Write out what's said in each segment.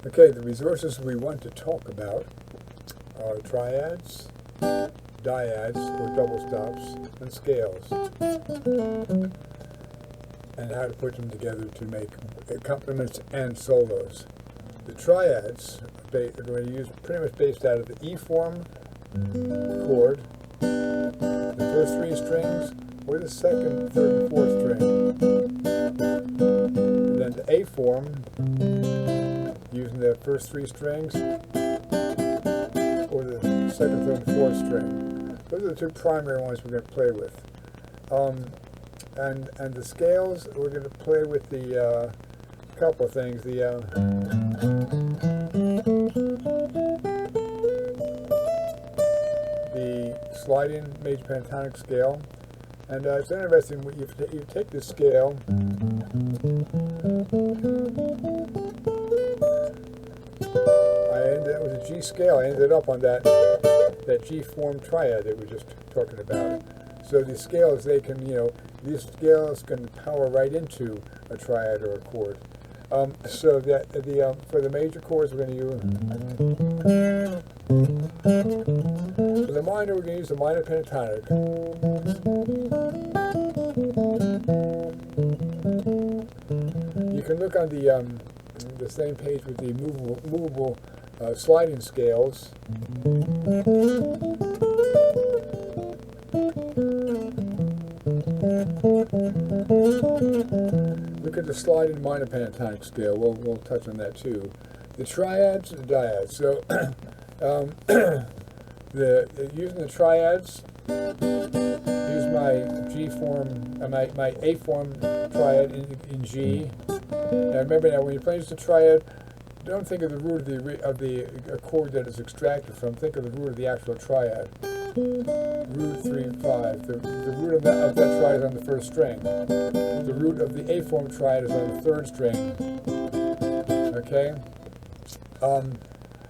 Okay, the resources we want to talk about are triads, dyads or double stops, and scales, and how to put them together to make accompaniments and solos. The triads are going to use pretty much based out of the E form chord, the first three strings, or the second, third, and fourth string. And then the A form, using the first three strings, or the second, third, and fourth string. Those are the two primary ones we're going to play with. And the scales, we're going to play with the couple of things. The sliding major pentatonic scale, and it's interesting. You take this scale. That was a G scale. I ended up on that G form triad that we were just talking about. So these scales, these scales can power right into a triad or a chord. So that for the major chords, we're going to use. For the minor, we're going to use the minor pentatonic. You can look on the same page with the movable sliding scales. Look at the sliding minor pentatonic scale. We'll touch on that too. The triads and dyads. So using the triads, use my G form, my A form triad in G. Now remember, when you're playing just a triad, don't think of the root of the chord that is extracted from. Think of the root of the actual triad. Root 3, 5. The root of that triad is on the first string. The root of the A form triad is on the third string. Okay?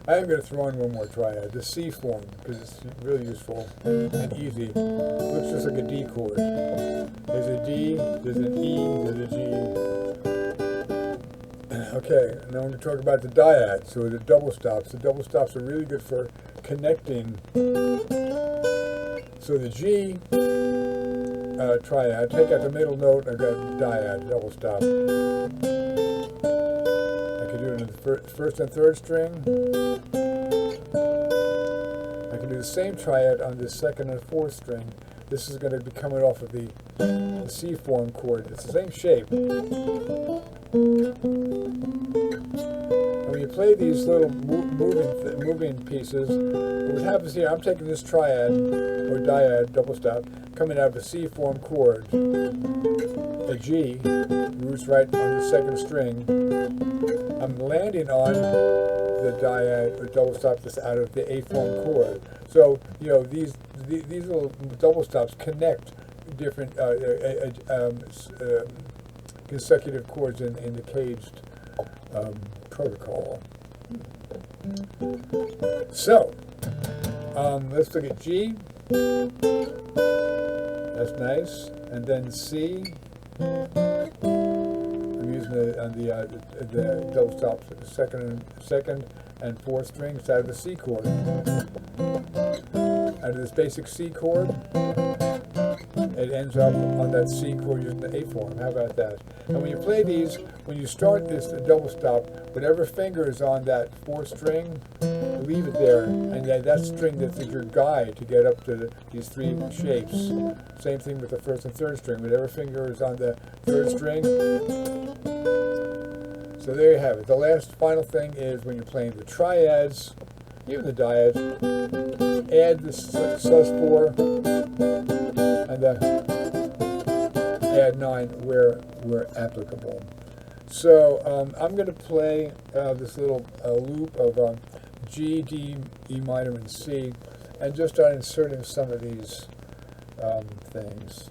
I am going to throw in one more triad, the C form, because it's really useful and easy. It looks just like a D chord. There's a D, there's an E, there's a G. Okay, now I'm going to talk about the dyads, so the double stops. The double stops are really good for connecting. So the G triad, take out the middle note, I've got a dyad, double stop. I can do it in the first and third string. I can do the same triad on the second and fourth string. This is going to be coming off of the C form chord. It's the same shape. And when you play these little moving pieces, what happens here, I'm taking this triad, or dyad, double stop, coming out of a C form chord. A G, roots right on the second string. I'm landing on the dyad, or double stop, just out of the A form chord. So, these little double stops connect different consecutive chords in the caged protocol. So, let's look at G. That's nice. And then C. I'm using the double stops, second and fourth strings out of the C chord. Out of this basic C chord, it ends up on that C chord using the A form. How about that? And when you play these, when you start this double stop, whatever finger is on that fourth string, leave it there, and that string that's your guide to get up to these three shapes. Same thing with the first and third string. Whatever finger is on the third string. So there you have it. The last final thing is when you're playing the triads, even the dyads, add the sus4 and the add 9 where applicable. So I'm going to play this little loop of G, D, E minor, and C, and just start inserting some of these things.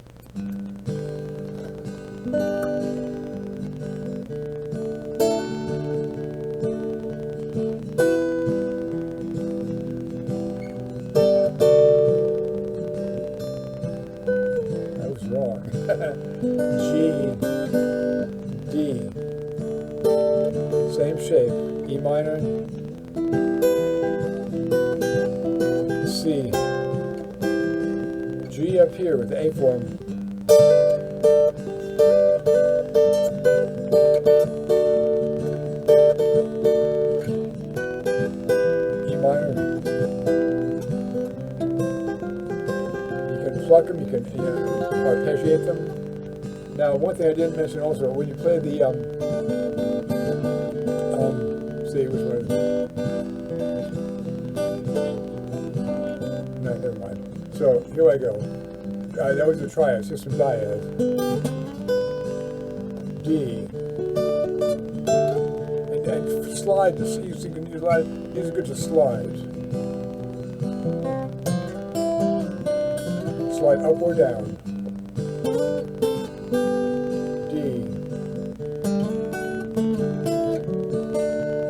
That was wrong. G, D, Same shape, E minor, C, G up here with the A form, E minor. You can pluck them, you can arpeggiate them. Now, one thing I didn't mention also, when you play the see which one is it? No, never mind. So here I go. That was the triad, system diad. D. And slide. You can use slide. These are good to slide. Slide up or down. D.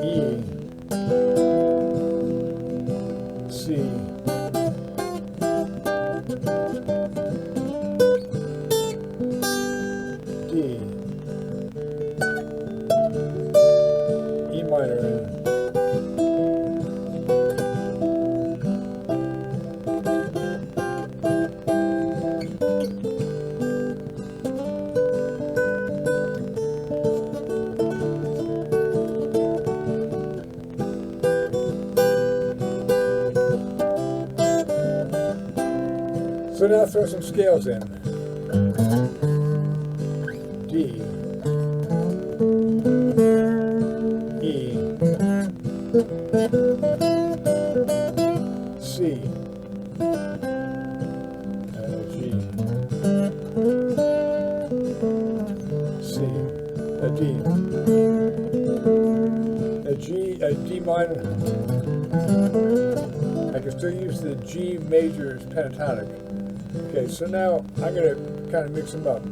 E. C. D. E minor. So now throw some scales in. D, E, C, G, C, D, a D minor. I can still use the G major pentatonic. Okay, so now I'm going to kind of mix them up.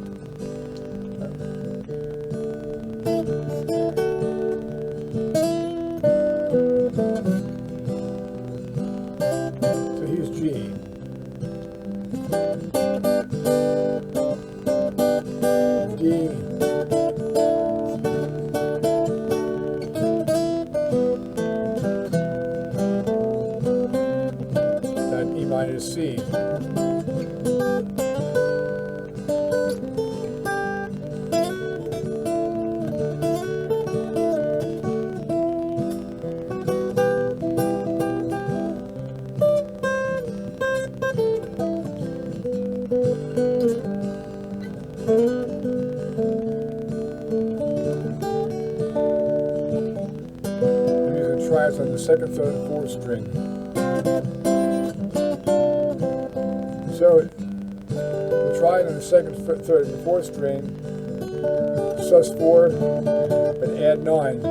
So here's G. D. Then E minor C. Triads on the second, third, and fourth string. So the triad on the second, third, and fourth string, sus4, but add 9.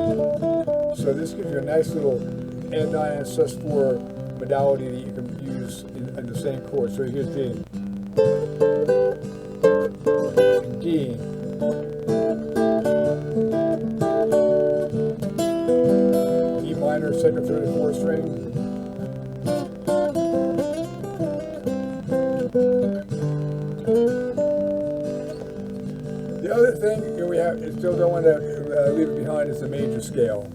So this gives you a nice little add 9 and sus4 modality that you can use in the same chord. So here's D. D. Minor, second, third, and fourth string. The other thing we have, still don't want to leave it behind, is the major scale.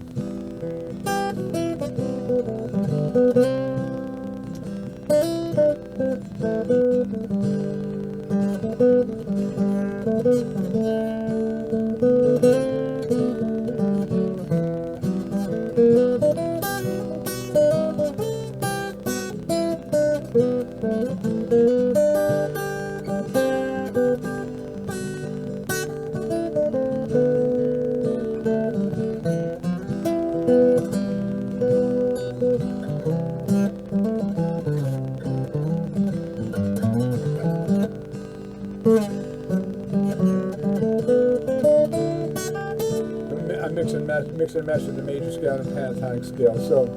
I mix and match with the major scale and pentatonic scale. So,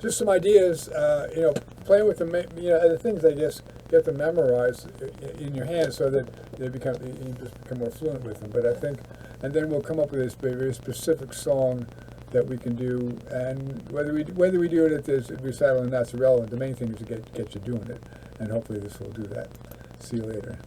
just some ideas. Playing with the things, I guess, get them memorized in your hands so that you just become more fluent with them. But I think, and then we'll come up with this very specific song that we can do, and whether we do it at this recital or not, it's irrelevant. The main thing is to get you doing it, and hopefully this will do that. See you later.